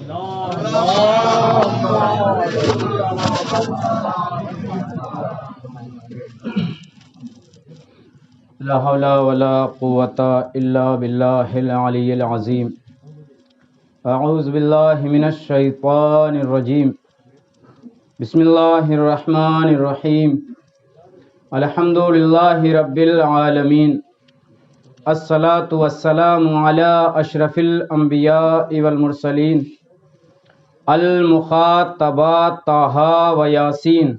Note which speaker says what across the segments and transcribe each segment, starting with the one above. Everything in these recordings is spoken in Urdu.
Speaker 1: لا حول ولا قوة إلا بالله العلي العظيم. أعوذ بالله من الشيطان الرجيم. بسم الله الرحمن الرحيم. الحمد لله رب العالمين. الصلاة والسلام على أشرف الأنبياء والمرسلين المخاطبات طه وياسين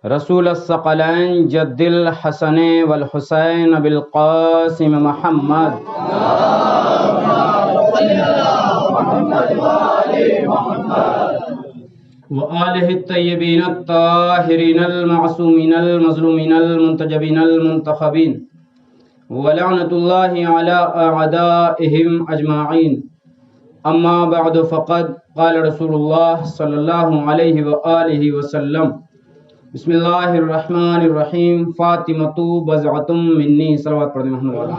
Speaker 1: رسول الثقلين جد الحسن والحسين بالقاسم محمد وآله الطيبين الطاهرين المعصومين المظلومين المنتجبين المنتخبين ولعنة الله على أعدائهم أجمعين. أما بعد فقد قال رسول الله صلى الله عليه وآله وسلم بسم اللہ الرحمن الرحیم فاطمۃ بضعۃ منی. صلوات پڑھیں محمد علیہ.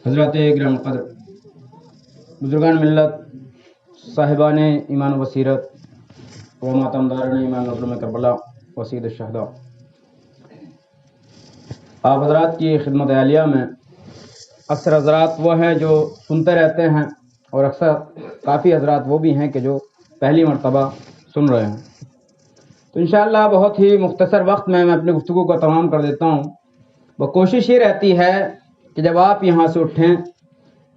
Speaker 1: حضرات گرام قدر، بزرگان ملت، صاحبان ایمان و بصیرت و ماتمداران ایمان مظلوم کربلا و سید الشہداء، آپ حضرات کی خدمت عالیہ میں اکثر حضرات وہ ہیں جو سنتے رہتے ہیں اور اکثر کافی حضرات وہ بھی ہیں کہ جو پہلی مرتبہ سن رہے ہیں. تو انشاءاللہ بہت ہی مختصر وقت میں اپنی گفتگو کو تمام کر دیتا ہوں. وہ کوشش یہ رہتی ہے کہ جب آپ یہاں سے اٹھیں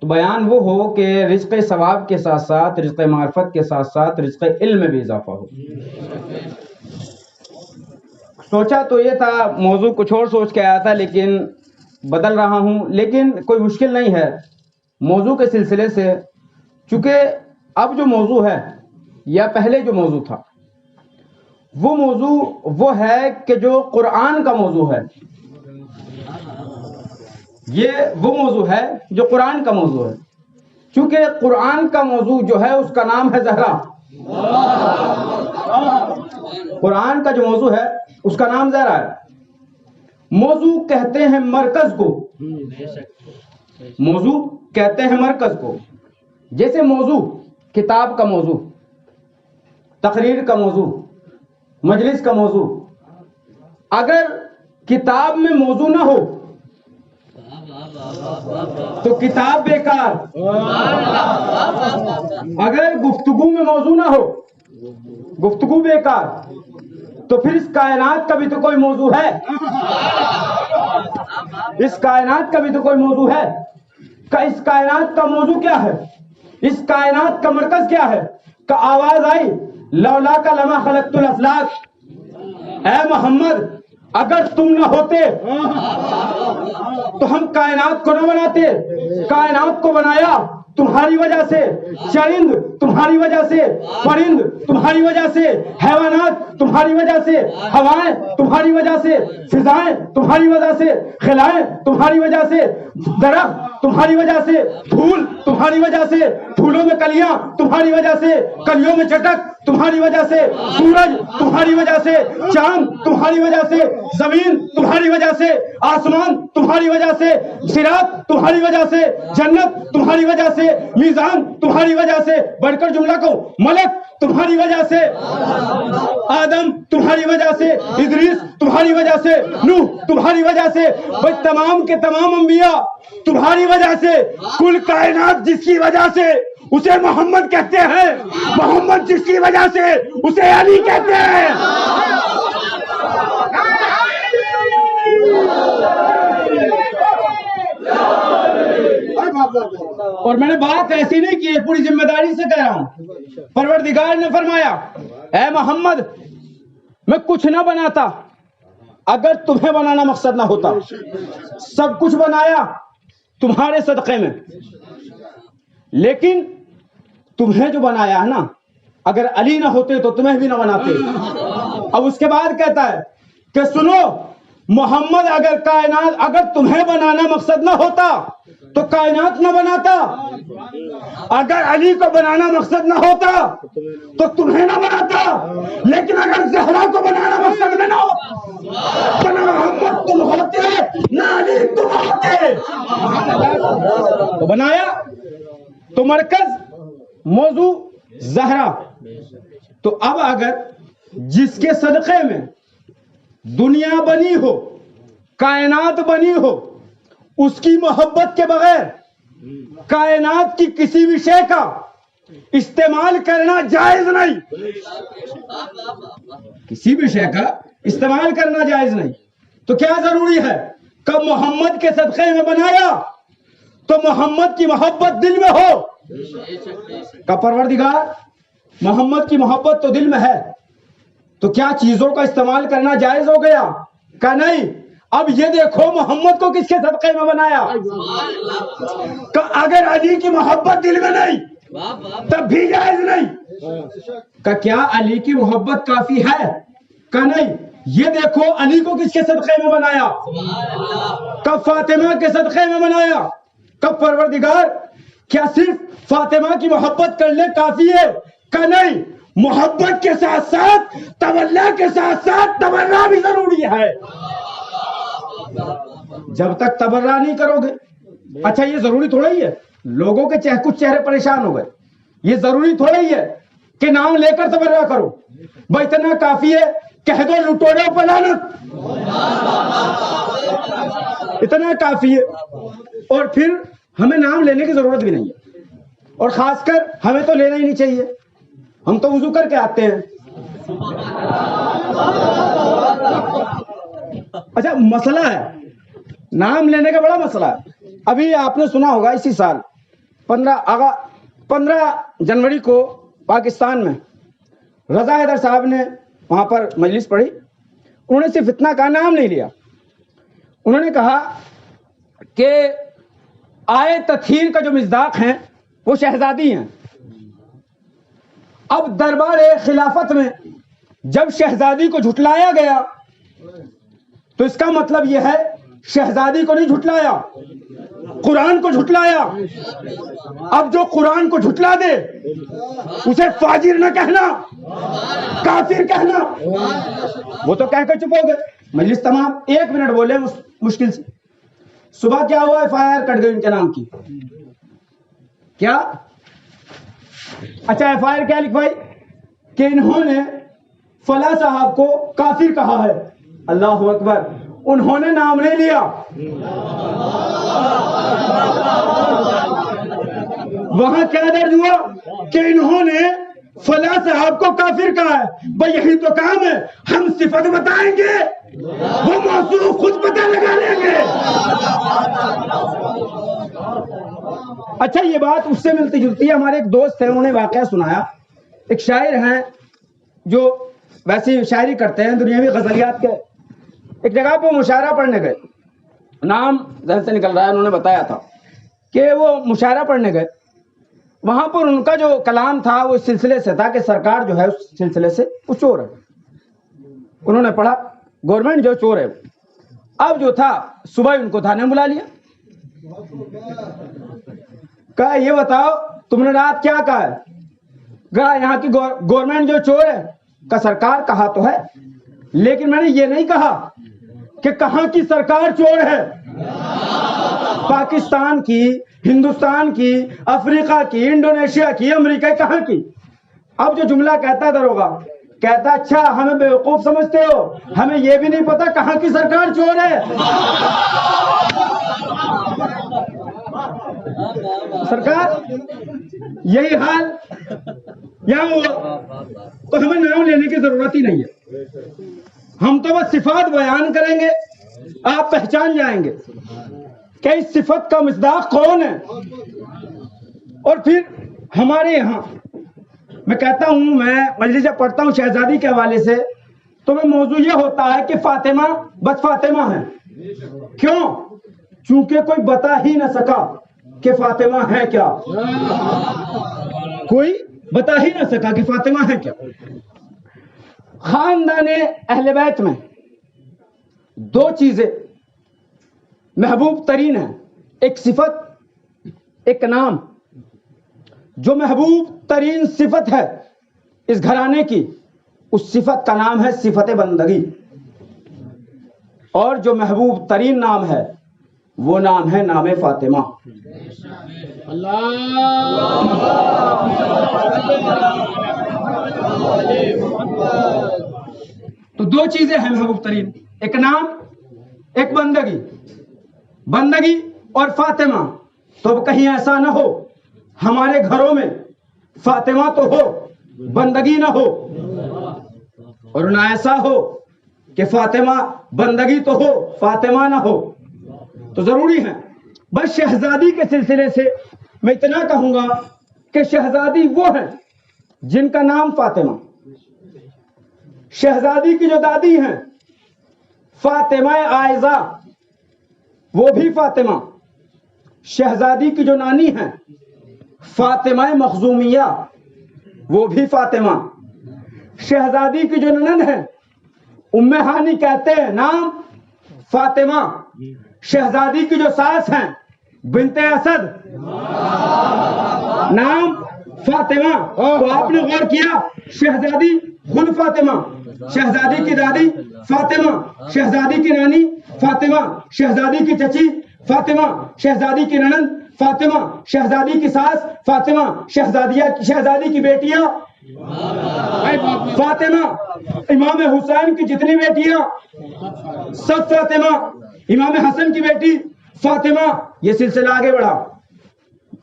Speaker 1: تو بیان وہ ہو کہ رزق ثواب کے ساتھ ساتھ رزق معرفت کے ساتھ ساتھ رزق علم میں بھی اضافہ ہو. سوچا تو یہ تھا، موضوع کچھ اور سوچ کے آیا تھا لیکن بدل رہا ہوں. لیکن کوئی مشکل نہیں ہے موضوع کے سلسلے سے، چونکہ اب جو موضوع ہے یا پہلے جو موضوع تھا وہ موضوع وہ ہے کہ جو قرآن کا موضوع ہے. یہ وہ موضوع ہے جو قرآن کا موضوع ہے، چونکہ قرآن کا موضوع جو ہے اس کا نام ہے زہرا. قرآن کا جو موضوع ہے اس کا نام زہرا ہے. موضوع کہتے ہیں مرکز کو، موضوع کہتے ہیں مرکز کو. جیسے موضوع کتاب کا موضوع، تقریر کا موضوع، مجلس کا موضوع. اگر کتاب میں موضوع نہ ہو تو کتاب بیکار. اگر گفتگو میں موضوع نہ ہو، گفتگو بیکار. تو پھر اس کائنات کا بھی تو کوئی موضوع ہے. اس کائنات کا بھی تو کوئی موضوع ہے. اس کائنات کا موضوع کیا ہے؟ اس کائنات کا مرکز کیا ہے؟ کہ آواز آئی لولا کا لما خلقت الافلاک، اے محمد اگر تم نہ ہوتے تو ہم کائنات کو نہ بناتے. کائنات کو بنایا تمہاری وجہ سے، چرند تمہاری وجہ سے، پرند تمہاری وجہ سے، حیوانات تمہاری وجہ سے، ہوائیں تمہاری وجہ سے، فضائیں تمہاری وجہ سے، خلائیں تمہاری وجہ سے، درخت تمہاری وجہ سے، پھول تمہاری وجہ سے، پھولوں میں کلیاں تمہاری وجہ سے، کلیوں میں چٹک تمہاری وجہ سے، سورج تمہاری وجہ سے، چاند تمہاری وجہ سے، زمین تمہاری وجہ سے، آسمان تمہاری وجہ سے، صراط تمہاری وجہ سے، جنت تمہاری وجہ سے، میزان تمہاری وجہ سے. بڑھ کر جملہ کو، ملک تمہاری وجہ سے، آدم تمہاری وجہ سے، ادریس تمہاری وجہ سے، نوح تمہاری وجہ سے. بھائی تمام کے تمام انبیاء تمہاری وجہ سے. کل کائنات جس کی وجہ سے اسے محمد کہتے ہیں، محمد جس کی وجہ سے اسے علی کہتے ہیں. اور میں نے بات ایسی نہیں کی ہے، پوری ذمہ داری سے کہہ رہا ہوں. پروردگار نے فرمایا اے محمد میں کچھ نہ بناتا اگر تمہیں بنانا مقصد نہ ہوتا. سب کچھ بنایا تمہارے صدقے میں، لیکن تمہیں جو بنایا ہے نا، اگر علی نہ ہوتے تو تمہیں بھی نہ بناتے. اب اس کے بعد کہتا ہے کہ سنو محمد اگر تمہیں بنانا مقصد نہ ہوتا تو کائنات نہ بناتا. اگر علی کو بنانا مقصد نہ ہوتا تو تمہیں نہ بناتا. لیکن اگر زہرا کو بنانا مقصد نہ ہو تو نہ محمد تم ہوتے نہ علی تم ہوتے. تو بنایا تو مرکز موضوع زہرا. تو اب اگر جس کے صدقے میں دنیا بنی ہو، کائنات بنی ہو، اس کی محبت کے بغیر کائنات کی کسی بھی شے کا استعمال کرنا جائز نہیں. کسی بھی شے کا استعمال کرنا جائز نہیں. تو کیا ضروری ہے کہ محمد کے صدقے میں بنایا تو محمد کی محبت دل میں ہو. کہ پروردگار محمد کی محبت تو دل میں ہے، تو کیا چیزوں کا استعمال کرنا جائز ہو گیا؟ کہ نہیں. اب یہ دیکھو محمد کو کس کے صدقے میں بنایا. کہ اگر علی کی محبت دل میں نہیں تب بھی جائز نہیں. کہ کیا علی کی محبت کافی ہے؟ کہ نہیں. یہ دیکھو علی کو کس کے صدقے میں بنایا. کہ فاطمہ کے صدقے میں بنایا. کہ پروردگار کیا صرف فاطمہ کی محبت کرنے کافی ہے؟ کہ نہیں. محبت کے ساتھ ساتھ تولا کے ساتھ ساتھ تبرع بھی ضروری ہے. جب تک تبرع نہیں کرو گے، اچھا یہ ضروری تھوڑا ہی ہے لوگوں کے کچھ چہرے پریشان ہو گئے، یہ ضروری تھوڑا ہی ہے کہ نام لے کر تبرع کرو. بھائی اتنا کافی ہے کہہ دو لٹوروں پر لعنت، اتنا کافی ہے. اور پھر ہمیں نام لینے کی ضرورت بھی نہیں ہے، اور خاص کر ہمیں تو لینا ہی نہیں چاہیے. ہم تو وضو کر کے آتے ہیں. اچھا مسئلہ ہے نام لینے کا، بڑا مسئلہ ہے. ابھی آپ نے سنا ہوگا اسی سال 15 جنوری کو پاکستان میں رضا حیدر صاحب نے وہاں پر مجلس پڑھی. انہوں نے صرف اتنا کا نام نہیں لیا، انہوں نے کہا کہ آئے تطہیر کا جو مصداق ہیں وہ شہزادی ہیں. اب دربار خلافت میں جب شہزادی کو جھٹلایا گیا تو اس کا مطلب یہ ہے شہزادی کو نہیں جھٹلایا، قرآن کو جھٹلایا. اب جو قرآن کو جھٹلا دے اسے فاجر نہ کہنا، کافر کہنا. وہ تو کہہ کر چپ ہو گئے. مجلس تمام 1 منٹ بولے مشکل سے. صبح کیا ہوا؟ FIR کٹ گئی ان کے نام کی. کیا؟ اچھا FIR کیا لکھوائی کہ انہوں نے فلاں صاحب کو کافر کہا ہے. اللہ اکبر. انہوں نے نام نہیں لیا، وہاں کیا درج ہوا کہ انہوں نے فلاں صاحب کو کافر کہا ہے. بھائی یہی تو کام ہے، ہم صفت بتائیں گے وہ موصوف خود پتہ لگا لیں گے. اچھا یہ بات اس سے ملتی جلتی ہے. ہمارے ایک دوست ہیں، انہوں نے واقعہ سنایا. ایک شاعر ہیں جو ویسی شاعری کرتے ہیں دنیاوی غزلیات کے. ایک جگہ پہ مشاعرہ پڑھنے گئے، نام ذہن سے نکل رہا ہے. انہوں نے بتایا تھا کہ وہ مشاعرہ پڑھنے گئے. وہاں پر ان کا جو کلام تھا وہ اس سلسلے سے تھا کہ سرکار جو ہے اس سلسلے سے وہ چور ہے. انہوں نے پڑھا گورنمنٹ جو چور ہے. اب جو تھا صبح ان کو تھانے بلا لیا. کہا یہ بتاؤ تم نے رات کیا کہا ہے؟ کہا یہاں کی گورنمنٹ جو چور ہے. کا سرکار کہا تو ہے لیکن میں نے یہ نہیں کہا کہ کہاں کی سرکار چور ہے. پاکستان کی، ہندوستان کی، افریقہ کی، انڈونیشیا کی، امریکہ کہاں کی. اب جو جملہ کہتا ہے دروگا کہتا اچھا ہمیں بیوقوف سمجھتے ہو، ہمیں یہ بھی نہیں پتا کہاں کی سرکار چور ہے. سرکار یہی حال یا ہوا تو ہمیں نام لینے کی ضرورت ہی نہیں ہے. ہم تو بس صفات بیان کریں گے، آپ پہچان جائیں گے کہ اس صفت کا مصداق کون ہے. اور پھر ہمارے یہاں میں کہتا ہوں، میں مجلس جب پڑھتا ہوں شہزادی کے حوالے سے تو میں موضوع یہ ہوتا ہے کہ فاطمہ بس فاطمہ ہے. کیوں؟ چونکہ کوئی بتا ہی نہ سکا کہ فاطمہ ہے کیا. کوئی بتا ہی نہ سکا کہ فاطمہ ہے کیا. خاندان اہل بیت میں 2 چیزیں محبوب ترین ہیں، ایک صفت، ایک نام. جو محبوب ترین صفت ہے اس گھرانے کی، اس صفت کا نام ہے صفت بندگی. اور جو محبوب ترین نام ہے وہ نام ہے نام فاطمہ. تو دو چیزیں ہیں محبوب ترین، ایک نام، ایک بندگی. بندگی اور فاطمہ. تو کہیں ایسا نہ ہو ہمارے گھروں میں فاطمہ تو ہو بندگی نہ ہو، اور نہ ایسا ہو کہ فاطمہ بندگی تو ہو فاطمہ نہ ہو. تو ضروری ہے. بس شہزادی کے سلسلے سے میں اتنا کہوں گا کہ شہزادی وہ ہیں جن کا نام فاطمہ. شہزادی کی جو دادی ہیں فاطمہ عائزہ، وہ بھی فاطمہ. شہزادی کی جو نانی ہیں فاطمہ مخزومیہ، وہ بھی فاطمہ. شہزادی کی جو نند ہیں ام ہانی کہتے ہیں، نام فاطمہ. شہزادی کی جو ساس ہیں بنت اسد، نام فاطمہ. تو آپ نے غور کیا، شہزادی خود فاطمہ، شہزادی کی دادی فاطمہ، شہزادی کی نانی فاطمہ، شہزادی کی چچی فاطمہ، شہزادی کی ننند فاطمہ، شہزادی کی ساس فاطمہ، شہزادی کی بیٹیاں فاطمہ. امام حسین کی جتنی بیٹیاں سب فاطمہ. امام حسن کی بیٹی فاطمہ. یہ سلسلہ آگے بڑھا.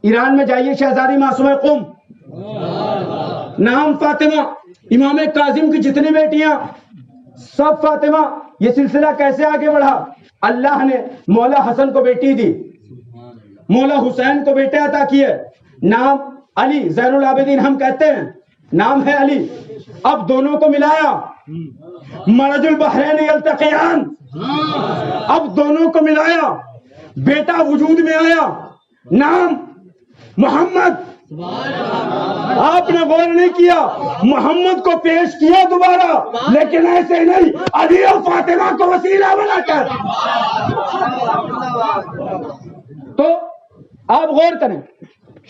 Speaker 1: ایران میں جائیے، شہزادی معصومہ قم، نام فاطمہ. امام کاظم کی جتنی بیٹیاں سب فاطمہ. یہ سلسلہ کیسے آگے بڑھا؟ اللہ نے مولا حسن کو بیٹی دی، مولا حسین کو بیٹے عطا کیے. نام علی زین العابدین ہم کہتے ہیں، نام ہے علی. اب دونوں کو ملایا، مرج البحرین یلتقیان. اب دونوں کو ملایا، بیٹا وجود میں آیا، نام محمد. آپ نے غور نہیں کیا، محمد کو پیش کیا دوبارہ، لیکن ایسے نہیں، علی اور فاطمہ کو وسیلہ بنا کر. تو آپ غور کریں،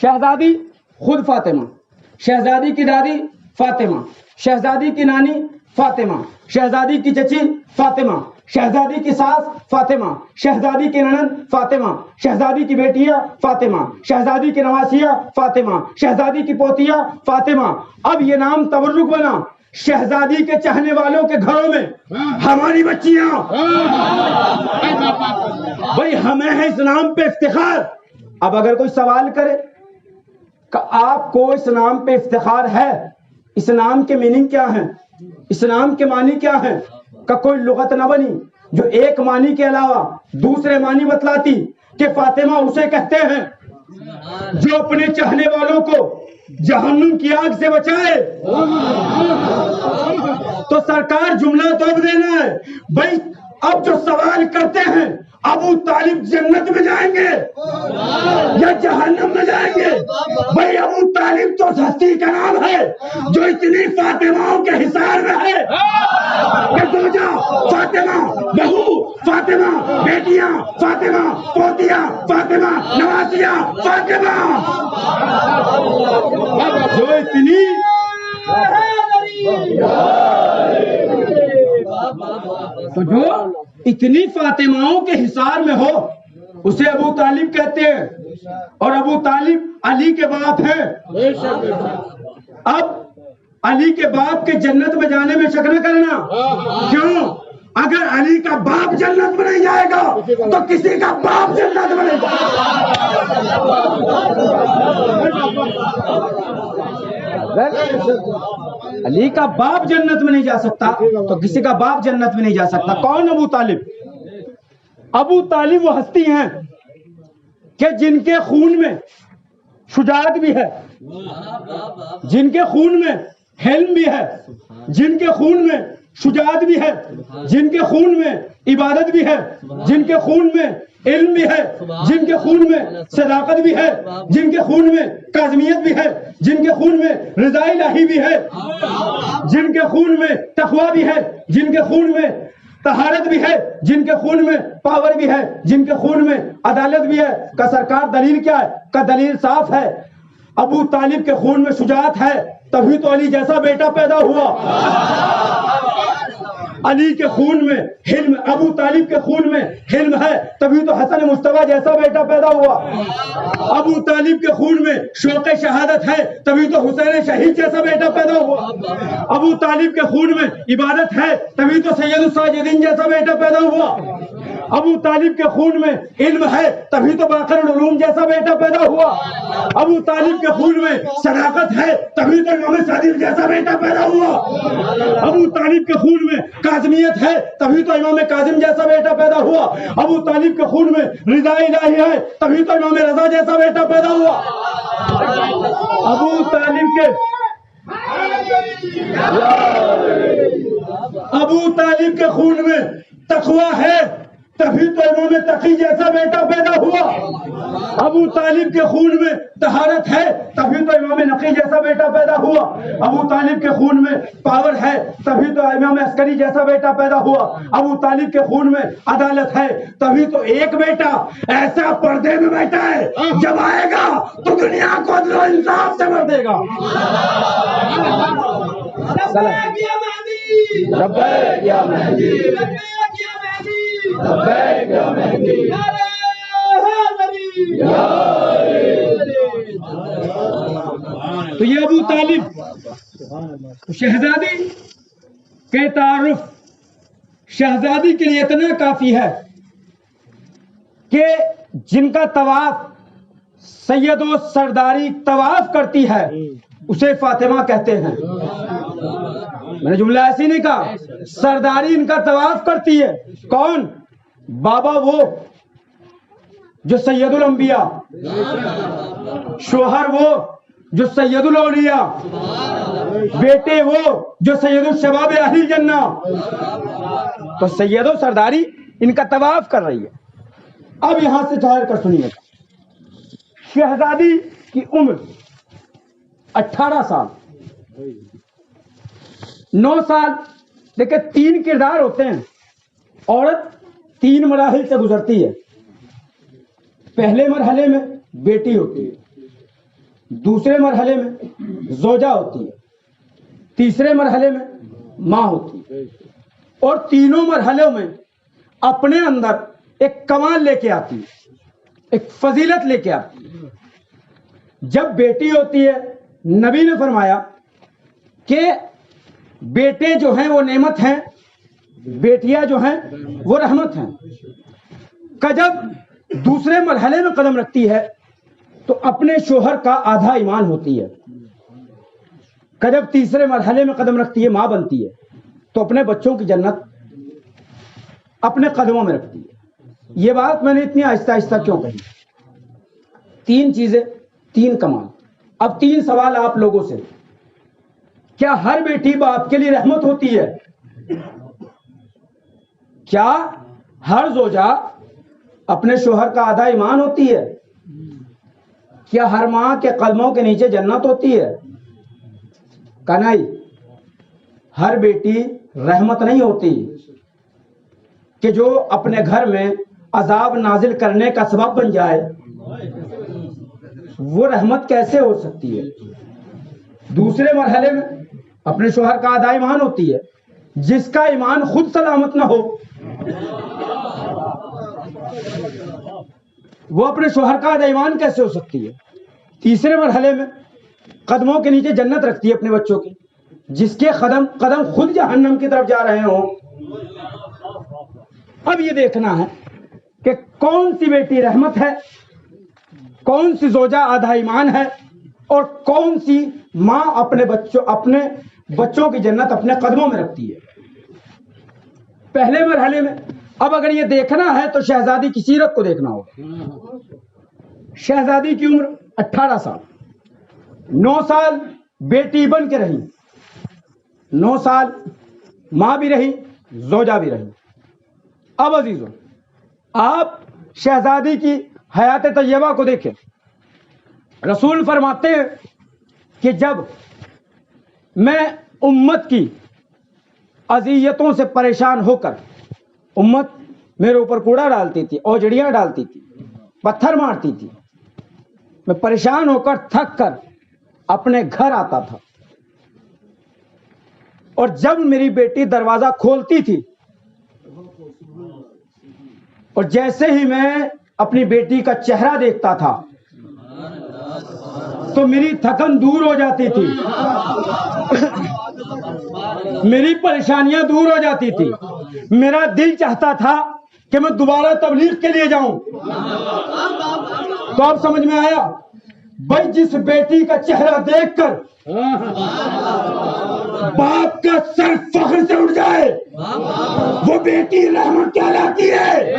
Speaker 1: شہزادی خود فاطمہ، شہزادی کی دادی فاطمہ، شہزادی کی نانی فاطمہ، شہزادی کی چچی فاطمہ، شہزادی کی ساس فاطمہ، شہزادی کی ننند فاطمہ، شہزادی کی بیٹیاں فاطمہ، شہزادی کی نواسیاں فاطمہ، شہزادی کی پوتیاں فاطمہ. اب یہ نام تبرک بنا. شہزادی کے چاہنے والوں کے گھروں میں ہماری بچیاں، بھئی ہمیں ہے اس نام پہ افتخار. اب اگر کوئی سوال کرے کہ آپ کو اس نام پہ افتخار ہے، اس نام کے میننگ کیا ہیں، اس نام کے معنی کیا ہیں، کہ کوئی لغت نہ بنی جو ایک معنی کے علاوہ دوسرے معنی بتلاتی کہ فاطمہ اسے کہتے ہیں جو اپنے چاہنے والوں کو جہنم کی آگ سے بچائے. تو سرکار جملہ تو اب دینا ہے. بھائی اب جو سوال کرتے ہیں ابو طالب جنت میں جائیں گے یا جہنم میں جائیں گے، بھائی ابو طالب تو ہستی کا نام ہے جو اتنی فاطمہوں کے حصار میں ہے کہ زوجہ فاطمہ، بہو فاطمہ، بیٹیاں فاطمہ، پوتیاں فاطمہ، نواسیاں فاطمہ، جو اتنی تو جو اتنی فاطمہوں کے حصار میں ہو اسے ابو طالب کہتے ہیں. اور ابو طالب علی کے باپ ہیں. اب علی کے باپ کے جنت میں جانے میں شک نہ کرنا. کیوں؟ اگر علی کا باپ جنت میں نہیں جائے گا تو کسی کا باپ جنت میں نہیں جائے گا. علی کا باپ جنت میں نہیں جا سکتا تو کسی کا باپ جنت میں نہیں جا سکتا. کون ابو طالب؟ ابو طالب وہ ہستی ہیں کہ جن کے خون میں شجاعت بھی ہے، جن کے خون میں حلم بھی ہے، جن کے خون میں شجاعت بھی ہے، جن کے خون میں عبادت بھی ہے، جن کے خون میں علم بھی ہے، جن کے خون میں صداقت بھی ہے، جن کے خون میں کاظمیت بھی ہے، جن کے خون میں رضا الہی بھی ہے، جن کے خون میں تقوی بھی ہے، جن کے خون میں طہارت بھی ہے، جن کے خون میں پاور بھی ہے، جن کے خون میں عدالت بھی ہے. کا سرکار دلیل کیا ہے؟ کا دلیل صاف ہے. ابو طالب کے خون میں شجاعت ہے تبھی تو علی جیسا بیٹا پیدا ہوا. علی کے خون میں حلم، ابو طالب کے خون میں حلم ہے تبھی تو حسن مصطفیٰ جیسا بیٹا پیدا ہوا. ابو طالب کے خون میں شوق شہادت ہے تبھی تو حسین شہید جیسا بیٹا پیدا ہوا. ابو طالب کے خون میں عبادت ہے تبھی تو سید الساجدین جیسا بیٹا پیدا ہوا. ابو طالب کے خون میں علم ہے تبھی تو باقر العلوم جیسا بیٹا پیدا ہوا. ابو طالب کے خون میں صداقت ہے تبھی تو امام صادق جیسا بیٹا پیدا ہوا. ابو طالب کے خون میں کاظمیت ہے تبھی تو امام کاظم جیسا بیٹا پیدا ہوا. ابو طالب کے خون میں رضا الہی ہے تبھی تو امام رضا جیسا بیٹا پیدا ہوا. ابو طالب کے خون میں تقوی ہے تبھی تو امام تقی جیسا بیٹا پیدا ہوا. ابو طالب کے خون میں طہارت ہے تبھی تو امام نقی جیسا بیٹا پیدا ہوا. ابو طالب کے خون میں پاور ہے تبھی تو امام عسکری جیسا بیٹا پیدا ہوا. ابو طالب کے خون میں عدالت ہے تبھی تو ایک بیٹا ایسا پردے میں بیٹا ہے جب آئے گا تو دنیا کو عدل و انصاف سے بھر دے گا. لبیک یا مہدی، لبیک یا مہدی. تو یہ ابو طالب شہزادی کے تعارف شہزادی کے لیے اتنا کافی ہے کہ جن کا طواف سید و سرداری طواف کرتی ہے اسے فاطمہ کہتے ہیں. میں نے جملہ ایسی نہیں کہا، سرداری ان کا طواف کرتی ہے. کون؟ بابا وہ جو سید الانبیاء، شوہر وہ جو سید الاولیاء، بیٹے وہ جو سید الشباب اہل الجنہ. تو سید و سرداری ان کا طواف کر رہی ہے. اب یہاں سے ٹھہر کر سنیے. شہزادی کی عمر 18 سال، 9 سال. دیکھیں 3 کردار ہوتے ہیں. عورت 3 مراحل سے گزرتی ہے. پہلے مرحلے میں بیٹی ہوتی ہے، دوسرے مرحلے میں زوجہ ہوتی ہے، تیسرے مرحلے میں ماں ہوتی ہے. اور تینوں مرحلوں میں اپنے اندر ایک کمال لے کے آتی ہے، ایک فضیلت لے کے آتی ہے. جب بیٹی ہوتی ہے نبی نے فرمایا کہ بیٹے جو ہیں وہ نعمت ہیں، بیٹیاں جو ہیں وہ رحمت ہیں. کہ جب دوسرے مرحلے میں قدم رکھتی ہے تو اپنے شوہر کا آدھا ایمان ہوتی ہے. کہ جب تیسرے مرحلے میں قدم رکھتی ہے، ماں بنتی ہے، تو اپنے بچوں کی جنت اپنے قدموں میں رکھتی ہے. یہ بات میں نے اتنی آہستہ آہستہ کیوں کہی؟ 3 چیزیں، 3 کمال. اب 3 سوال آپ لوگوں سے. کیا ہر بیٹی باپ کے لیے رحمت ہوتی ہے؟ کیا ہر زوجہ اپنے شوہر کا آدھا ایمان ہوتی ہے؟ کیا ہر ماں کے قدموں کے نیچے جنت ہوتی ہے؟ کہ نہیں؟ ہر بیٹی رحمت نہیں ہوتی کہ جو اپنے گھر میں عذاب نازل کرنے کا سبب بن جائے. وہ رحمت کیسے ہو سکتی ہے؟ دوسرے مرحلے میں اپنے شوہر کا آدھا ایمان ہوتی ہے. جس کا ایمان خود سلامت نہ ہو وہ اپنے شوہر کا آدھا ایمان کیسے ہو سکتی ہے؟ تیسرے مرحلے میں قدموں کے نیچے جنت رکھتی ہے اپنے بچوں کی. جس کے قدم خود جہنم کی طرف جا رہے ہوں. اب یہ دیکھنا ہے کہ کون سی بیٹی رحمت ہے، کون سی زوجہ آدھا ایمان ہے، اور کون سی ماں اپنے بچوں کی جنت اپنے قدموں میں رکھتی ہے. پہلے مرحلے میں اب اگر یہ دیکھنا ہے تو شہزادی کی سیرت کو دیکھنا ہوگا. شہزادی کی عمر 18 سال، 9 سال بیٹی بن کے رہی، 9 سال ماں بھی رہی، زوجہ بھی رہی. اب عزیزو آپ شہزادی کی حیات طیبہ کو دیکھیں. رسول فرماتے ہیں کہ جب میں امت کی اذیتوں سے پریشان ہو کر، امت میرے اوپر کوڑا ڈالتی تھی، اوجڑیاں ڈالتی تھی، پتھر مارتی تھی، میں پریشان ہو کر تھک کر اپنے گھر آتا تھا اور جب میری بیٹی دروازہ کھولتی تھی اور جیسے ہی میں اپنی بیٹی کا چہرہ دیکھتا تھا تو میری تھکن دور ہو جاتی تھی، میری پریشانیاں دور ہو جاتی تھی، میرا دل چاہتا تھا کہ میں دوبارہ تبلیغ کے لیے جاؤں۔ تو اب سمجھ میں آیا بھائی، جس بیٹی کا چہرہ دیکھ کر باپ کا سر فخر سے اٹھ جائے وہ بیٹی رحمت کہلاتی ہے،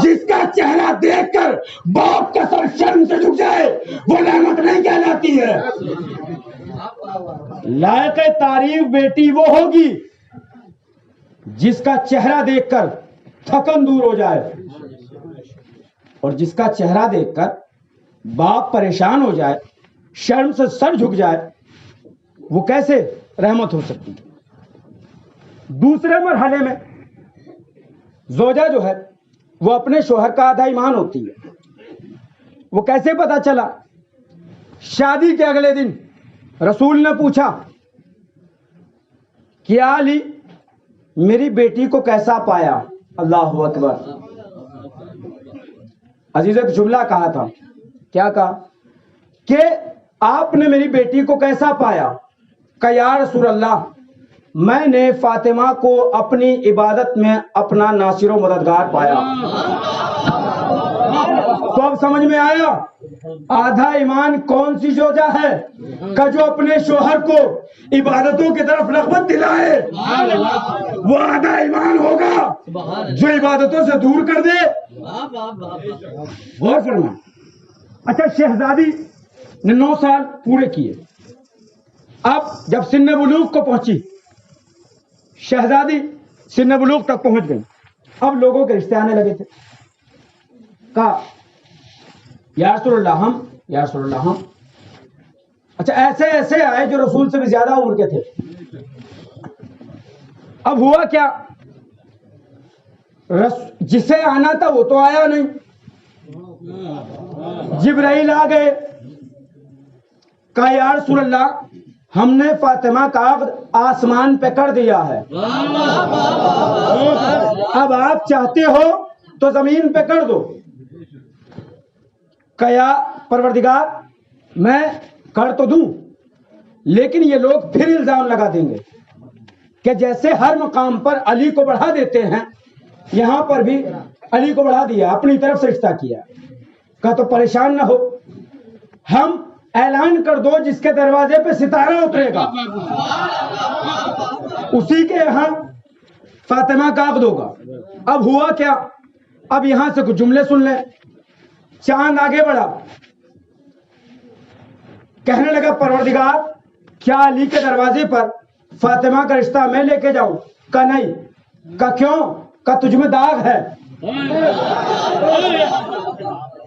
Speaker 1: جس کا چہرہ دیکھ کر باپ کا سر شرم سے جھک جائے وہ رحمت نہیں کہلاتی ہے۔ لائق تعریف بیٹی وہ ہوگی جس کا چہرہ دیکھ کر تھکن دور ہو جائے، اور جس کا چہرہ دیکھ کر باپ پریشان ہو جائے، شرم سے سر جھک جائے، وہ کیسے رحمت ہو سکتی؟ دوسرے مرحلے میں زوجہ جو ہے وہ اپنے شوہر کا آدھا ایمان ہوتی ہے۔ وہ کیسے پتا چلا؟ شادی کے اگلے دن رسول نے پوچھا کیا علی میری بیٹی کو کیسا پایا؟ اللہ اکبر۔ عزیز ایک جملہ کہا تھا، کیا کہا کہ آپ نے میری بیٹی کو کیسا پایا؟ کہ یا رسول اللہ میں نے فاطمہ کو اپنی عبادت میں اپنا ناصر و مددگار پایا۔ تو اب سمجھ میں آیا آدھا ایمان کون سی زوجہ ہے کہ جو اپنے شوہر کو عبادتوں کی طرف رغبت دلائے، وہ آدھا ایمان ہوگا جو عبادتوں سے دور کر دے۔ غور فرما۔ اچھا، شہزادی نے 9 سال پورے کیے، اب جب سن بلوغ کو پہنچی، شہزادی سن بلوغ تک پہنچ گئی، اب لوگوں کے رشتے آنے لگے تھے۔ کہا یا رسول اللہ ہم اچھا ایسے آئے جو رسول سے بھی زیادہ عمر کے تھے۔ اب ہوا کیا، جسے آنا تھا وہ تو آیا نہیں، جبرائیل آ گئے، کہا یا رسول اللہ ہم نے فاطمہ کا عقد آسمان پہ کر دیا ہے، اب آپ چاہتے ہو تو زمین پہ کر دو۔ کہ یا پروردگار میں کر تو دوں، لیکن یہ لوگ پھر الزام لگا دیں گے کہ جیسے ہر مقام پر علی کو بڑھا دیتے ہیں یہاں پر بھی علی کو بڑھا دیا، اپنی طرف سے رشتہ کیا۔ کہ تو پریشان نہ ہو، ہم اعلان کر دو جس کے دروازے پہ ستارہ اترے گا اسی کے یہاں فاطمہ کا عقد ہوگا۔ اب ہوا کیا، اب یہاں سے کچھ جملے سن لیں۔ چاند آگے بڑھا، کہنے لگا پروردگار کیا علی کے دروازے پر فاطمہ کا رشتہ میں لے کے جاؤں؟ کہ نہیں۔ کہ کیوں؟ کہ تجھ میں داغ ہے،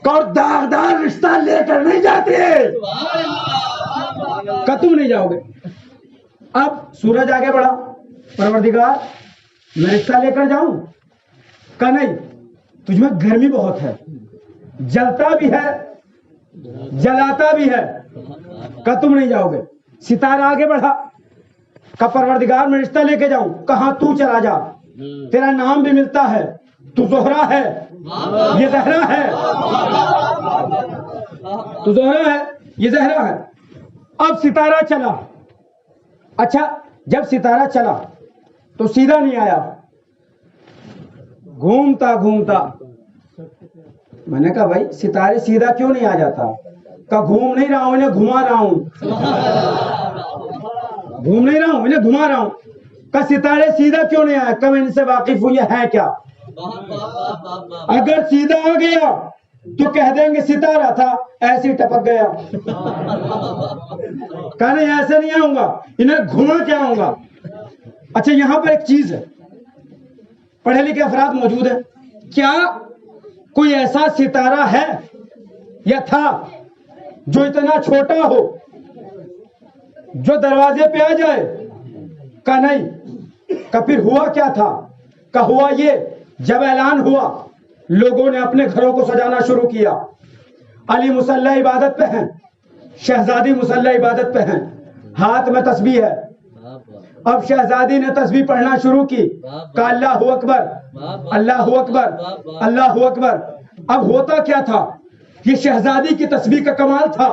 Speaker 1: اور داغدار رشتہ لے کر نہیں جاتے، کہ تم نہیں جاؤ گے۔ اب سورج آگے بڑھا، پروردگار میں رشتہ لے کر جاؤں؟ کہ نہیں، تجھ میں گرمی بہت ہے، جلتا بھی ہے جلاتا بھی ہے، کہ تم نہیں جاؤ گے۔ ستارہ آگے بڑھا، کہ پروردگار میں رشتہ لے کے جاؤں؟ کہاں تو چلا جا، تیرا نام بھی ملتا ہے، تو زہرا ہے، یہ زہرا ہے، تو زہرا ہے، یہ زہرا ہے۔ اب ستارہ چلا، اچھا جب ستارہ چلا تو سیدھا نہیں آیا، گھومتا گھومتا۔ میں نے کہا بھائی ستارے سیدھا کیوں نہیں آ جاتا؟ کہ گھوم نہیں رہا ہوں، انہیں گھما رہا ہوں، گھوم نہیں رہا ہوں، انہیں گھما رہا ہوں۔ کہ ستارے سیدھا کیوں نہیں آیا؟ کہ میں ان سے واقف ہوں، یہ ہے کیا؟ اگر سیدھا آ گیا تو کہہ دیں گے ستارہ تھا ایسے ہی ٹپک گیا، کہ نہیں ایسے نہیں آؤں گا، انہیں گھما کے آؤں گا۔ اچھا یہاں پر ایک چیز ہے، پڑھے لکھے افراد موجود ہیں، کیا کوئی ایسا ستارہ ہے یا تھا جو اتنا چھوٹا ہو جو دروازے پہ آ جائے؟ کہ نہیں۔ کہ پھر ہوا کیا تھا؟ کہ ہوا یہ جب اعلان ہوا لوگوں نے اپنے گھروں کو سجانا شروع کیا، علی مصلی عبادت پہ ہیں، شہزادی مصلی عبادت پہ ہیں، ہاتھ میں تسبیح ہے، اب شہزادی نے تسبیح پڑھنا شروع کی، کہا اللہ اکبر اللہ اکبر اللہ اکبر۔ اب ہوتا کیا تھا، یہ شہزادی کی تسبیح کا کمال تھا۔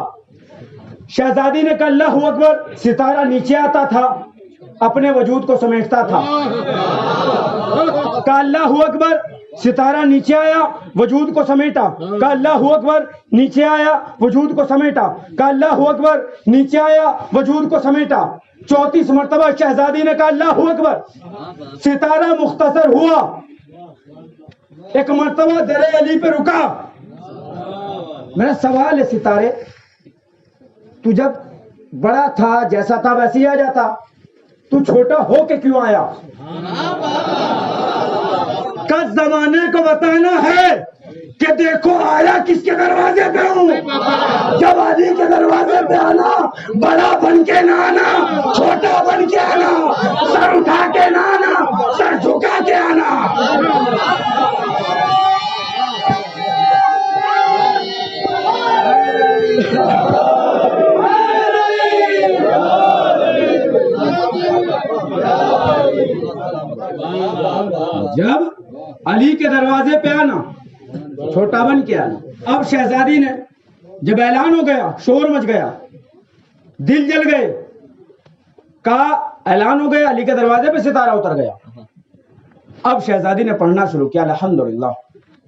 Speaker 1: شہزادی نے کہا اللہ اکبر، ستارہ نیچے آتا تھا، اپنے وجود کو سمیٹتا تھا۔ کہا اللہ اکبر، ستارہ نیچے آیا، وجود کو سمیٹا۔ کہا اللہ اکبر، نیچے آیا، وجود کو سمیٹا۔ کہا اللہ اکبر، نیچے آیا، وجود کو سمیٹا۔ 34 مرتبہ شہزادی نے کہا اللہ اکبر، ستارہ مختصر ہوا، ایک مرتبہ در علی پہ رکا۔ میرا سوال ہے ستارے، تو جب بڑا تھا، جیسا تھا ویسے ہی آ جاتا، تو چھوٹا ہو کے کیوں آیا؟ کس زمانے کو بتانا ہے کہ دیکھو آیا کس کے دروازے پہ ہوں۔ جب علی کے دروازے پہ آنا، بڑا بن کے نہ آنا، چھوٹا بن کے آنا، سر اٹھا کے نہ آنا، سر جھکا کے آنا۔ جب علی کے دروازے پہ آنا، چھوٹا بن کے آنا۔ اب شہزادی نے جب اعلان ہو گیا، شور مچ گیا، دل جل گئے، کہا اعلان ہو گیا، علی کے دروازے پہ ستارہ اتر گیا۔ اب شہزادی نے پڑھنا شروع کیا، الحمدللہ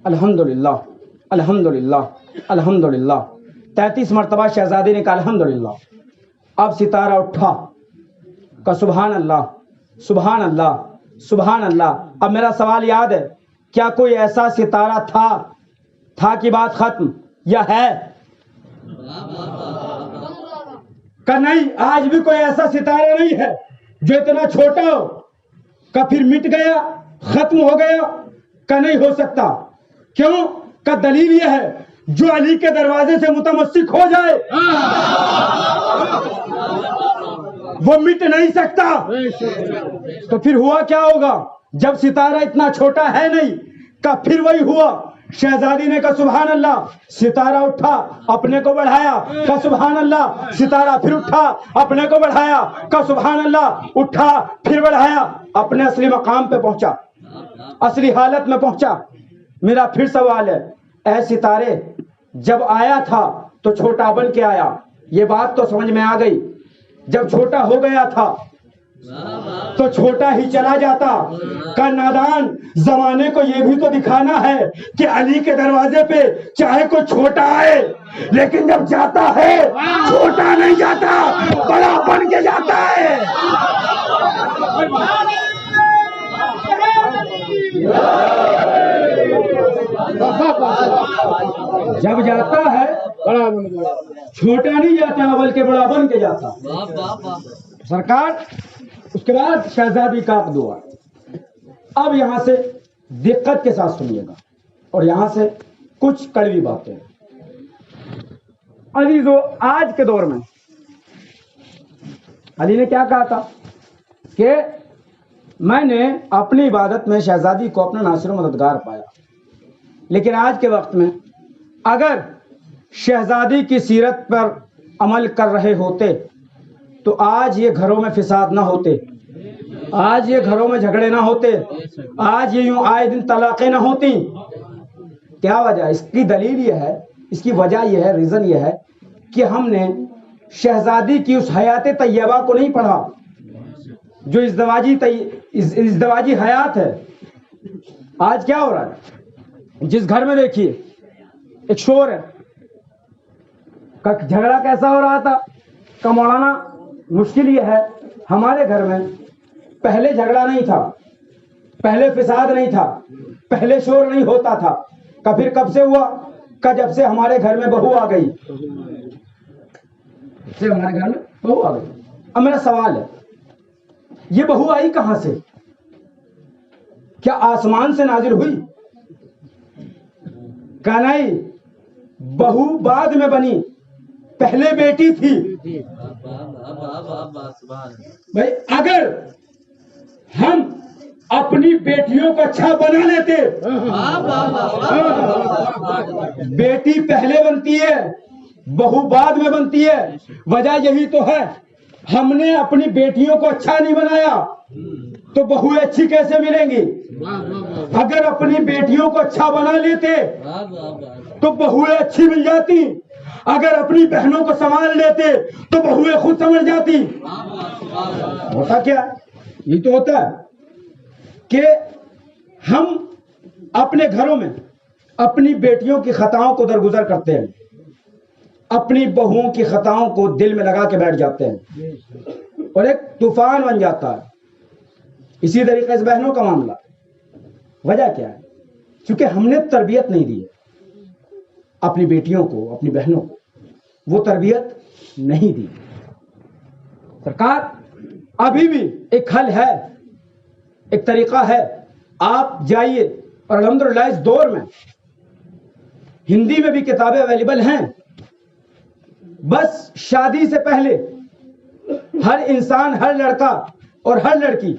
Speaker 1: الحمدللہ الحمدللہ الحمدللہ۔ 33 مرتبہ شہزادی نے کہا الحمدللہ۔ اب ستارہ اٹھا، کہا سبحان اللہ سبحان اللہ سبحان اللہ۔ اب میرا سوال یاد ہے، کیا کوئی ایسا ستارہ تھا کہ بات ختم یا ہے؟ کہ نہیں، آج بھی کوئی ایسا ستارہ نہیں ہے جو اتنا چھوٹا ہو کہ پھر مٹ گیا، ختم ہو گیا، کہ نہیں ہو سکتا۔ کیوں؟ کہ دلیل یہ ہے، جو علی کے دروازے سے متمسک ہو جائے وہ مٹ نہیں سکتا۔ تو پھر ہوا کیا ہوگا؟ جب ستارہ اتنا چھوٹا ہے نہیں، کہ پھر وہی ہوا۔ شہزادی نے کہا سبحان اللہ، ستارہ اٹھا، اپنے کو بڑھایا، کہا سبحان اللہ، ستارہ پھر اٹھا، اپنے کو بڑھایا، کہا سبحان اللہ، اٹھا پھر بڑھایا، اپنے اصلی مقام پہ پہنچا، اصلی حالت میں پہنچا۔ میرا پھر سوال ہے، اے ستارے، جب آیا تھا تو چھوٹا بن کے آیا، یہ بات تو سمجھ میں آ گئی۔ جب چھوٹا ہو گیا تھا تو چھوٹا ہی چلا جاتا۔ کا نادان، زمانے کو یہ بھی تو دکھانا ہے کہ علی کے دروازے پہ چاہے کوئی چھوٹا آئے، لیکن جب جاتا ہے چھوٹا نہیں جاتا، بڑا بن کے جاتا ہے۔ جب جاتا ہے چھوٹا نہیں جاتا بلکہ بڑا بن کے جاتا۔ سرکار اس کے بعد شہزادی کا دعا۔ اب یہاں سے دقت کے ساتھ سنیے گا، اور یہاں سے کچھ کڑوی باتیں۔ عزیزو، آج کے دور میں علی نے کیا کہا تھا کہ میں نے اپنی عبادت میں شہزادی کو اپنا ناصر و مددگار پایا، لیکن آج کے وقت میں اگر شہزادی کی سیرت پر عمل کر رہے ہوتے تو آج یہ گھروں میں فساد نہ ہوتے، آج یہ گھروں میں جھگڑے نہ ہوتے، آج یہ یوں آئے دن طلاقیں نہ ہوتی۔ کیا وجہ؟ اس کی دلیل یہ ہے، اس کی وجہ یہ ہے، ریزن یہ ہے کہ ہم نے شہزادی کی اس حیات طیبہ کو نہیں پڑھا جو ازدواجی حیات ہے۔ آج کیا ہو رہا ہے؟ جس گھر میں دیکھیے ایک شور ہے، جھگڑا کیسا ہو رہا تھا کہ مولانا مشکل یہ ہے، ہمارے گھر میں پہلے جھگڑا نہیں تھا، پہلے فساد نہیں تھا، پہلے شور نہیں ہوتا تھا، کہ پھر کب سے ہوا؟ کہ جب سے ہمارے گھر میں بہو آ گئی، سے ہمارے گھر میں بہو آ گئی۔ اب میرا سوال ہے، یہ بہو آئی کہاں سے؟ کیا آسمان سے نازل ہوئی؟ کہ نہیں، بہو بعد میں بنی، پہلے بیٹی تھی۔ بھائی اگر ہم اپنی بیٹیوں کو اچھا بنا لیتے، بیٹی پہلے بنتی ہے، بہو بعد میں بنتی ہے، وجہ یہی تو ہے ہم نے اپنی بیٹیوں کو اچھا نہیں بنایا تو بہویں اچھی کیسے ملیں گی؟ اگر اپنی بیٹیوں کو اچھا بنا لیتے تو بہویں اچھی مل جاتی، اگر اپنی بہنوں کو سنبھال لیتے تو بہویں خود سمجھ جاتی۔ ہوتا کیا ہے؟ یہ تو ہوتا ہے کہ ہم اپنے گھروں میں اپنی بیٹیوں کی خطاؤں کو درگزر کرتے ہیں، اپنی بہوؤں کی خطاؤں کو دل میں لگا کے بیٹھ جاتے ہیں اور ایک طوفان بن جاتا ہے۔ اسی طریقے سے بہنوں کا معاملہ، وجہ کیا ہے؟ چونکہ ہم نے تربیت نہیں دی اپنی بیٹیوں کو، اپنی بہنوں کو، وہ تربیت نہیں دی۔ سرکار ابھی بھی ایک حل ہے، ایک طریقہ ہے، آپ جائیے، اور الحمدللہ اس دور میں ہندی میں بھی کتابیں اویلیبل ہیں۔ بس شادی سے پہلے ہر انسان، ہر لڑکا اور ہر لڑکی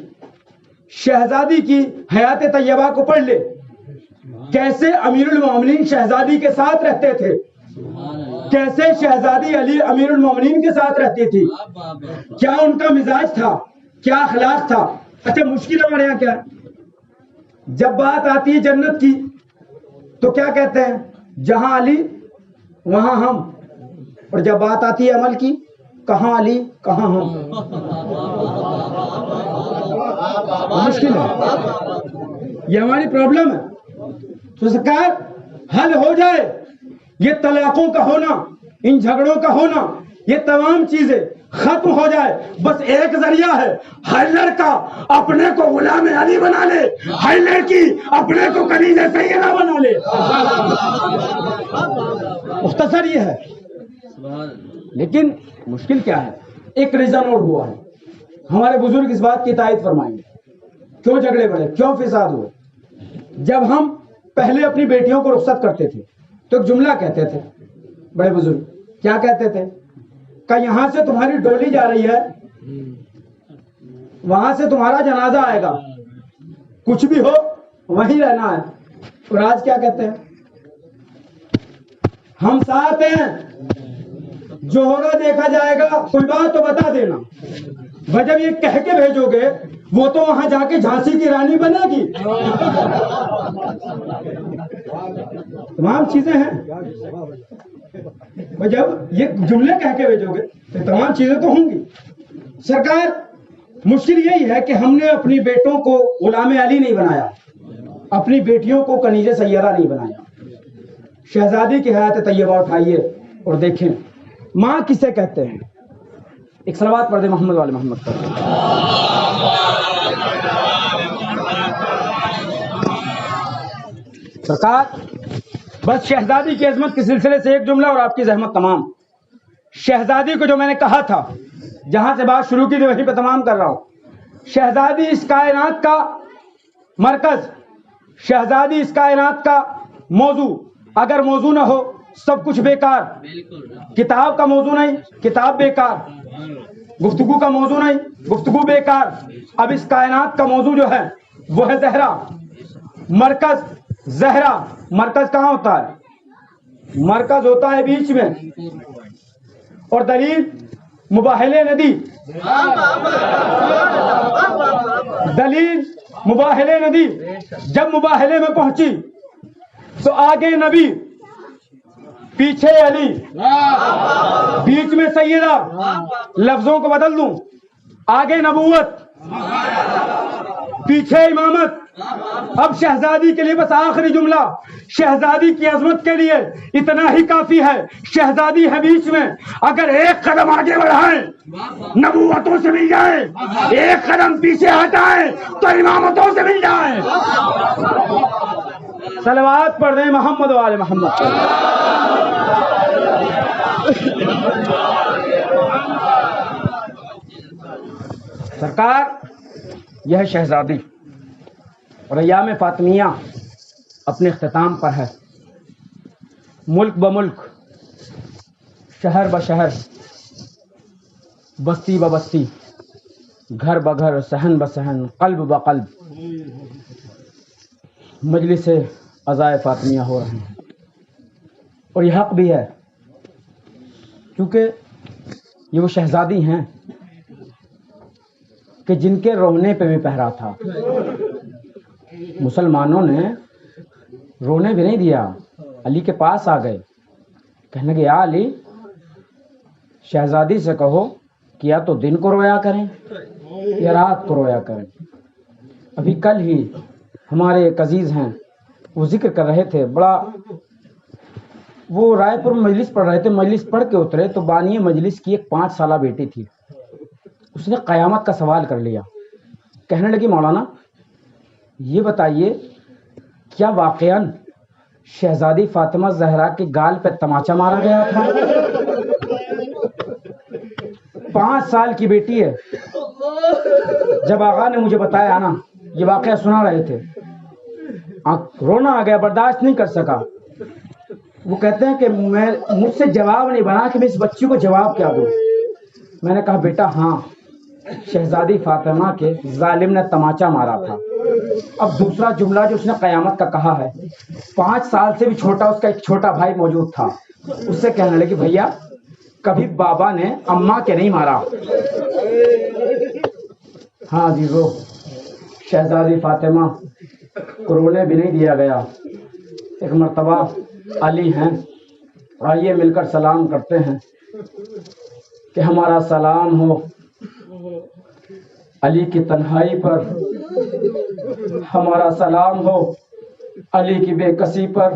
Speaker 1: شہزادی کی حیات طیبہ کو پڑھ لے، کیسے امیر المومنین شہزادی کے ساتھ رہتے تھے، کیسے شہزادی علی امیر المومنین کے ساتھ رہتی تھی، کیا ان کا مزاج تھا، کیا اخلاق تھا۔ اچھا مشکل ہمارے یہاں کیا ہے؟ جب بات آتی ہے جنت کی تو کیا کہتے ہیں؟ جہاں علی وہاں ہم، اور جب بات آتی ہے عمل کی، کہاں علی کہاں ہم۔ مشکل ہے، یہ ہماری پرابلم ہے۔ تو سرکار حل ہو جائے، یہ طلاقوں کا ہونا، ان جھگڑوں کا ہونا، یہ تمام چیزیں ختم ہو جائے، بس ایک ذریعہ ہے، ہر لڑکا اپنے کو غلام علی بنا لے، ہر لڑکی اپنے کو کنیز سیدہ بنا لے۔ مختصر یہ ہے، لیکن مشکل کیا ہے؟ ایک ریزن اور ہوا ہے، ہمارے بزرگ اس بات کی تائید فرمائیں گے، کیوں جھگڑے بڑھے، کیوں فساد ہوئے۔ جب ہم پہلے اپنی بیٹیوں کو رخصت کرتے تھے تو ایک جملہ کہتے تھے بڑے بزرگ، کیا کہتے تھے؟ کہ یہاں سے تمہاری ڈولی جا رہی ہے، وہاں سے تمہارا جنازہ آئے گا، کچھ بھی ہو وہیں رہنا ہے۔ اور آج کیا کہتے ہیں؟ ہم ساتھ ہیں، جو ہوگا دیکھا جائے گا، کوئی بات تو بتا دینا۔ بھائی جب یہ کہہ کے بھیجو گے، وہ تو وہاں جا کے جھانسی کی رانی بنے گی۔ تمام چیزیں ہیں، جب یہ جملے کہہ کے بھیجو گے تو تمام چیزیں تو ہوں گی۔ سرکار مشکل یہی ہے کہ ہم نے اپنی بیٹوں کو غلام علی نہیں بنایا، اپنی بیٹیوں کو کنیز سیدہ نہیں بنایا۔ شہزادی کی حیات طیبہ اٹھائیے اور دیکھیں ماں کسے کہتے ہیں۔ ایک صلوات پڑھ دیں محمد والے محمد پر۔ سرکار بس شہزادی کی عظمت کے سلسلے سے ایک جملہ اور آپ کی زحمت تمام۔ شہزادی کو جو میں نے کہا تھا، جہاں سے بات شروع کی تھی وہیں پہ تمام کر رہا ہوں۔ شہزادی اس کائنات کا مرکز، شہزادی اس کائنات کا موضوع، اگر موضوع نہ ہو سب کچھ بیکار۔ کتاب کا موضوع نہیں، کتاب بیکار۔ گفتگو کا موضوع نہیں، گفتگو بیکار۔ اب اس کائنات کا موضوع جو ہے وہ ہے زہرا، مرکز زہرا۔ مرکز کہاں ہوتا ہے؟ مرکز ہوتا ہے بیچ میں، اور دلیل مباہلے ندی، دلیل مباہلے ندی۔ جب مباہلے میں پہنچی تو آگے نبی، پیچھے علی، بیچ میں سیدہ۔ لفظوں کو بدل دوں، آگے نبوت، پیچھے امامت۔ اب شہزادی کے لیے بس آخری جملہ، شہزادی کی عظمت کے لیے اتنا ہی کافی ہے۔ شہزادی ہے بیچ میں، اگر ایک قدم آگے بڑھائیں نبوتوں سے مل جائیں، ایک قدم پیچھے ہٹائیں تو امامتوں سے مل جائیں۔ صلوات پڑھ دیں محمد والے محمد۔ سرکار یہ ہے شہزادی، اور ایام فاطمیہ اپنے اختتام پر ہے۔ ملک بملک، شہر بشہر، بستی بستی، گھر بگھر، صحن بصحن، قلب بقلب مجلس عزائے فاطمیہ ہو رہے ہیں۔ اور یہ حق بھی ہے، کیونکہ یہ وہ شہزادی ہیں کہ جن کے رونے پہ بھی پہرا تھا. مسلمانوں نے رونے بھی نہیں دیا, علی کے پاس آ گئے, کہنے لگے یا علی شہزادی سے کہو کہ یا تو دن کو رویا کریں یا رات کو رویا کریں. ابھی کل ہی ہمارے ایک عزیز ہیں, وہ ذکر کر رہے تھے, بڑا وہ رائے پور مجلس پڑھ رہے تھے, مجلس پڑھ کے اترے تو بانی مجلس کی ایک 5 سالہ بیٹی تھی, اس نے قیامت کا سوال کر لیا. کہنے لگی مولانا یہ بتائیے کیا واقعاً شہزادی فاطمہ زہرا کے گال پہ تماچا مارا گیا تھا؟ 5 سال کی بیٹی ہے. جب آغا نے مجھے بتایا نا, یہ واقعہ سنا رہے تھے, رونا آ گیا, برداشت نہیں کر سکا. وہ کہتے ہیں کہ مجھ سے جواب نہیں بنا کہ میں اس بچی کو جواب کیا دوں. میں نے کہا بیٹا ہاں شہزادی فاطمہ کے ظالم نے تماچا مارا تھا. اب دوسرا جملہ جو اس نے قیامت کا کہا ہے, 5 سال سے بھی چھوٹا اس کا ایک چھوٹا بھائی موجود تھا, اس سے کہنے لگی بھیا کبھی بابا نے اماں کے نہیں مارا. ہاں عزیزو, شہزادی فاطمہ کو رونے بھی نہیں دیا گیا. ایک مرتبہ علی ہیں, آئیے مل کر سلام کرتے ہیں کہ ہمارا سلام ہو علی کی تنہائی پر, ہمارا سلام ہو علی کی بے کسی پر,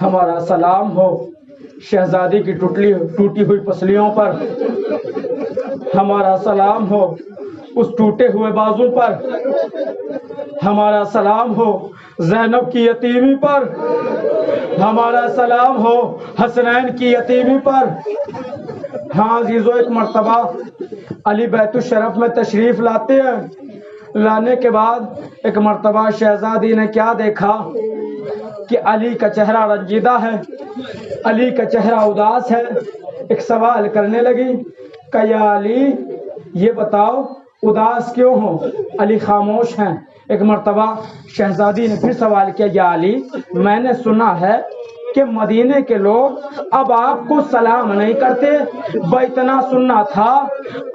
Speaker 1: ہمارا سلام ہو شہزادی کی ٹوٹی ہوئی پسلیوں پر, ہمارا سلام ہو اس ٹوٹے ہوئے بازو پر, ہمارا سلام ہو زینب کی یتیمی پر, ہمارا سلام ہو حسنین کی یتیمی پر. ہاں عزیزو, ایک مرتبہ علی بیت الشرف میں تشریف لاتے ہیں. لانے کے بعد ایک مرتبہ شہزادی نے کیا دیکھا کہ علی کا چہرہ رنجیدہ ہے, علی کا چہرہ اداس ہے. ایک سوال کرنے لگی کہ یا علی یہ بتاؤ اداس کیوں ہو؟ علی خاموش ہیں. ایک مرتبہ شہزادی نے پھر سوال کیا یا علی میں نے سنا ہے کہ مدینے کے لوگ اب آپ کو سلام نہیں کرتے, اتنا سننا تھا.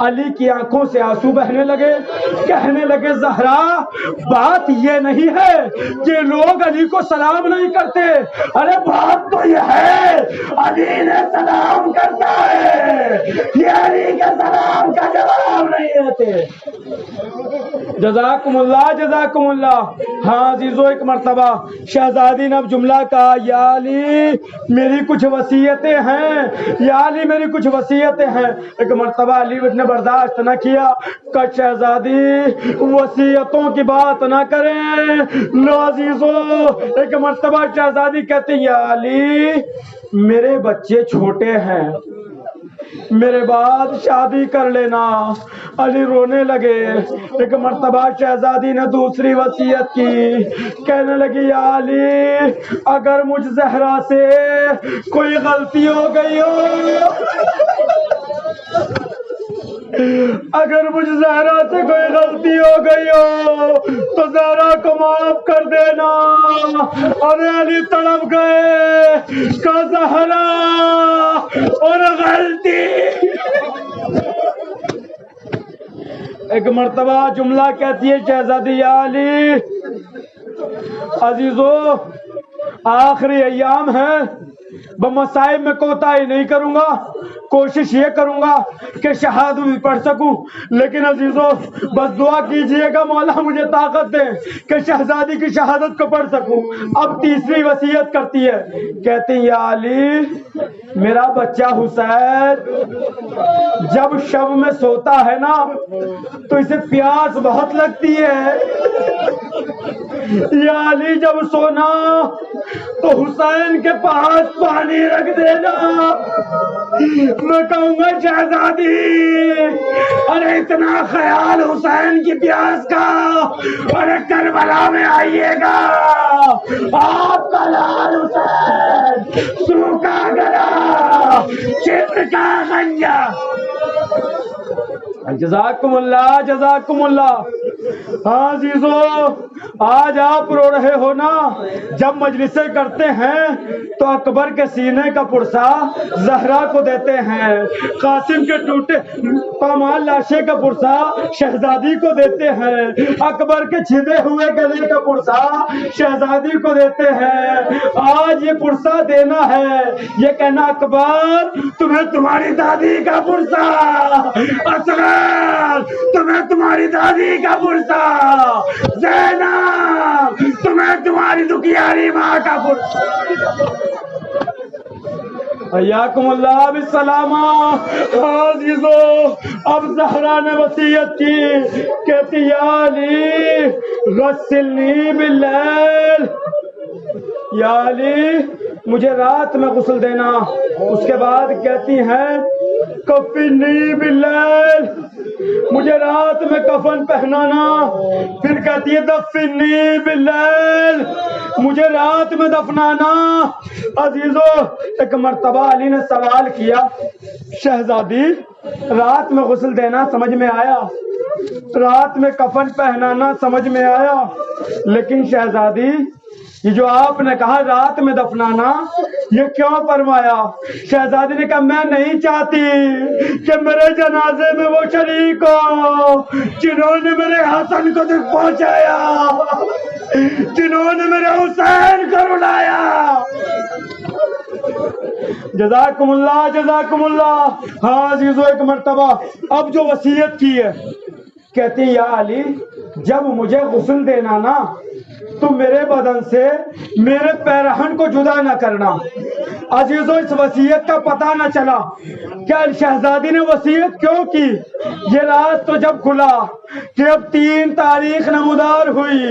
Speaker 1: علی کی آنکھوں سے آنسو بہنے لگے, کہنے لگے زہرا بات یہ نہیں ہے کہ لوگ علی کو سلام نہیں کرتے, ارے بات تو یہ ہے علی نے سلام کرتا ہے, یہ علی کے سلام کا جواب نہیں دیتے. جزاکم اللہ جزاکم اللہ. ہاں عزیزو, ایک مرتبہ شہزادی نے اب جملہ کہا یا علی میری کچھ وصیتیں ہیں, یا علی میری کچھ وصیتیں ہیں. ایک مرتبہ علی نے برداشت نہ کیا کہ شہزادی وصیتوں کی بات نہ کریں. لو عزیزو, ایک مرتبہ شہزادی کہتے ہیں یا علی میرے بچے چھوٹے ہیں, میرے بعد شادی کر لینا. علی رونے لگے. ایک مرتبہ شہزادی نے دوسری وصیت کی, کہنے لگی یا علی اگر مجھ زہرا سے کوئی غلطی ہو گئی ہو, اگر مجھ زہرا سے کوئی غلطی ہو گئی ہو تو زہرا کو معاف کر دینا. اور علی تڑپ گئے کہ زہرا اور غلطی. ایک مرتبہ جملہ کہتی ہے شہزادی یا علی عزیزو آخری ایام ہیں, بمصائب میں کوتاہی نہیں کروں گا, کوشش یہ کروں گا کہ شہادت بھی پڑھ سکوں. لیکن عزیزو بس دعا کیجئے گا مولا مجھے طاقت دے کہ شہزادی کی شہادت کو پڑھ سکوں. اب تیسری وصیت کرتی ہے, کہتی یا علی میرا بچہ حسین جب شب میں سوتا ہے نا تو اسے پیاس بہت لگتی ہے. یا علی جب سونا تو حسین کے پاس پانی رکھ دینا. میں کہوں گا شہزادی ارے اتنا خیال حسین کی پیاس کا, ارے کربلا میں آئیے گا آپ کا لال حسین سوکھا گلا چتر کا خنجر. جزاکم اللہ ہاں عزیزو، آج آپ رو رہے ہو نا، جب مجلسیں کرتے ہیں تو اکبر کے سینے کا پرسا زہرا کو دیتے ہیں، قاسم کے ٹوٹے پامال لاشے کا پرسا شہزادی کو دیتے ہیں، اکبر کے چھدے ہوئے گلے کا پرسا شہزادی کو دیتے ہیں۔ آج یہ پرسا دینا ہے، یہ کہنا اکبر تمہیں تمہاری دادی کا پرسا، اصغر تمہیں تمہاری دادی کا پرسا، زینب تمہیں تمہاری دکھیاری ماں کا پرسا۔ حیاکم اللہ بالسلامہ عزیزو، اب زہرا نے وصیت کی، کہتی یا علی غسلنی باللیل، یا علی مجھے رات میں غسل دینا۔ اس کے بعد کہتی ہیں کفنی باللیل، مجھے رات میں کفن پہنانا۔ پھر کہتی ہے دفنی باللیل، مجھے رات میں دفنانا۔ عزیزو ایک مرتبہ علی نے سوال کیا، شہزادی رات میں غسل دینا سمجھ میں آیا، رات میں کفن پہنانا سمجھ میں آیا، لیکن شہزادی یہ جو آپ نے کہا رات میں دفنانا، یہ کیوں فرمایا؟ شہزادی نے کہا میں نہیں چاہتی کہ میرے جنازے میں وہ شریک ہو جنہوں نے میرے حسن کو دکھ پہنچایا، جنہوں نے میرے حسین کو رلایا۔ جزاکم اللہ ہاں عزیزو، ایک مرتبہ اب جو وصیت کی ہے، کہتی یا علی جب مجھے غسل دینا نا تو میرے بدن سے میرے پیرہن کو جدا نہ کرنا۔ عزیزو اس وصیت کا پتہ نہ چلا کہ شہزادی نے وصیت کیوں کی۔ یہ راز تو جب کھلا کہ اب 3 تاریخ نمودار ہوئی،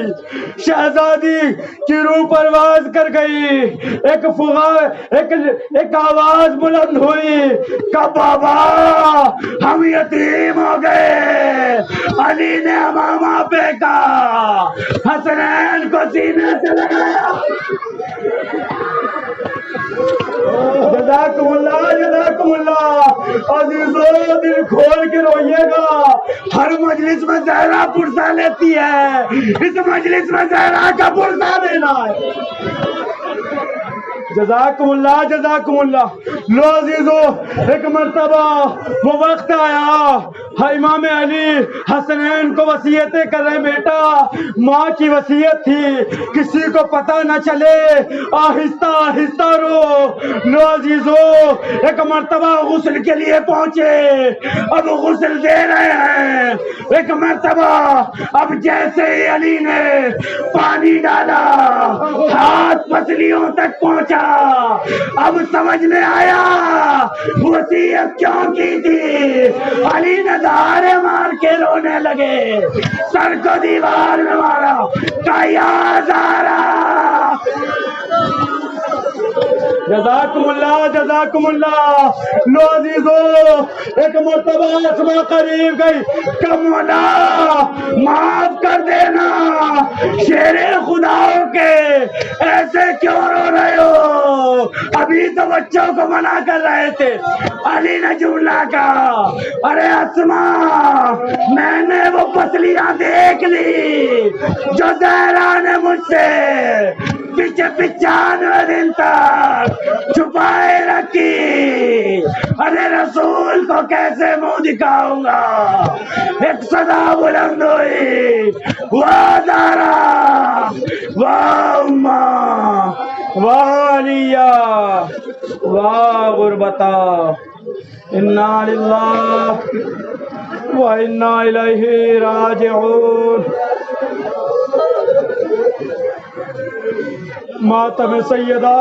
Speaker 1: شہزادی کی روح پرواز کر گئی، ایک آواز بلند ہوئی کہ بابا ہم یتیم ہو گئے۔ علی نے امامہ پھینکا، حسنین کو سینے سے لگایا۔ جزاکم اللہ عزیزو، دل کھول کے روئیے گا، ہر مجلس میں زہرا پرسا لیتی ہے، اس مجلس میں زہرا کا پرسا دینا ہے۔ جزاکم اللہ لو عزیزو، ایک مرتبہ وہ وقت آیا، امام علی حسنین کو وصیتیں کر رہے، بیٹا ماں کی وصیت تھی کسی کو پتہ نہ چلے، آہستہ آہستہ رو۔ لو عزیزو ایک مرتبہ غسل کے لیے پہنچے، اب غسل دے رہے ہیں۔ ایک مرتبہ اب جیسے ہی علی نے پانی ڈالا، ہاتھ پسلیوں تک پہنچا، اب سمجھ میں آیا وصیت کیوں کی تھی۔ علی نے دھارے مار کے رونے لگے، سر کو دیوار میں مارا، کہا یا زہرا۔ جزاکم اللہ لو عزیزو، ایک مرتبہ اسما قریب گئی کہ مولا معاف کر دینا، شیر خداؤں کے ایسے کیوں رو رہے ہو، ابھی تو بچوں کو منع کر رہے تھے۔ علی نے جملہ کہا، ارے اسما میں نے وہ پسلیاں دیکھ لی جو زہرا نے مجھ سے 95 دن تک چھپائے رکھی، ارے رسول کو کیسے منہ دکھاؤں گا۔ ایک صدا بلند ہوئی، واہ زہرا، واہ اماں، واہ علیہ، واہ غربتا، انا للہ و انا الیہ راجعون۔ ماتم سیدہ